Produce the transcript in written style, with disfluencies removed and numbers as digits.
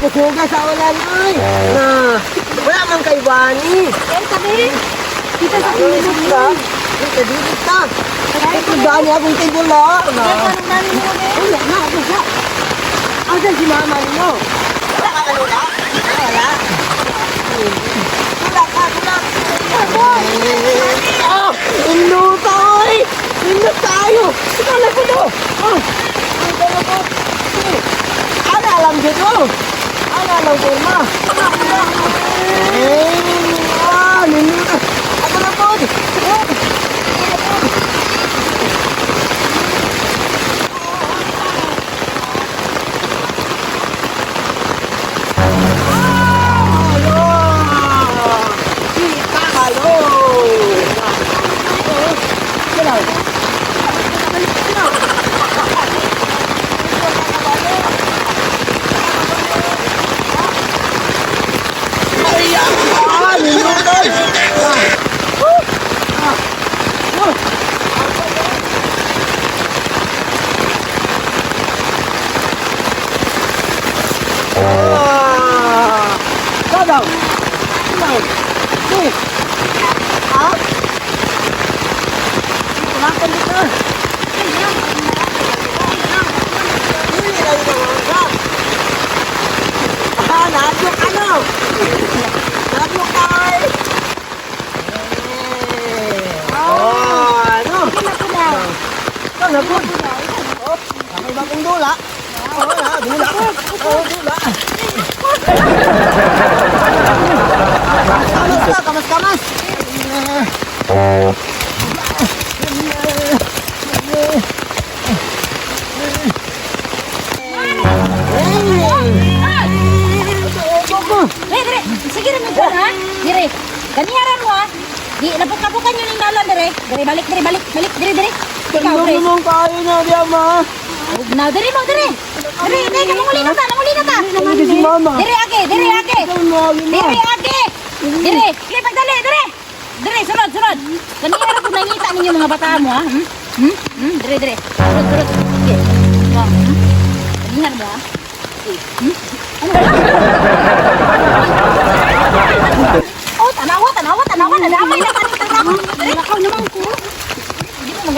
Kusuga sa ulan ay. Na, wala man kay Bani. Eh, sabi. Kita sa Dito ka. Dito ka. Ito dami akong tigulo. Na. anong nani mo eh? Wala na, wala. Asan si mama niyo? Wala ka wala? Wala. Wala ka, wala. Ah, indo tayo. Indo tayo. Wala ko do. Ah, wala ko. Ana alam dito. Ana alam ko ma. Ninuta. Ako na po. Kamas. Dire, sige rin mo ha. Dire, ganiyaran mo ha. Di, napok-napokan nyo ng dalan, dire. Dire, balik, dire. Ikaw, dire. Ano kayo na diya, ma? Now, dire mo, dire. Dire, namuli na ta. Ano si mama? Dire, ake. Dire, ake. Sige, pagdali, dire. Dire, sunod. Ganiyaran po nakita ninyo mga bata mo, ha? Dire. Surod. Sige. Ganiyaran mo, ha? Oh, tanawa. Nadamay na parang tanawa. Nakaw naman ko. Hindi mo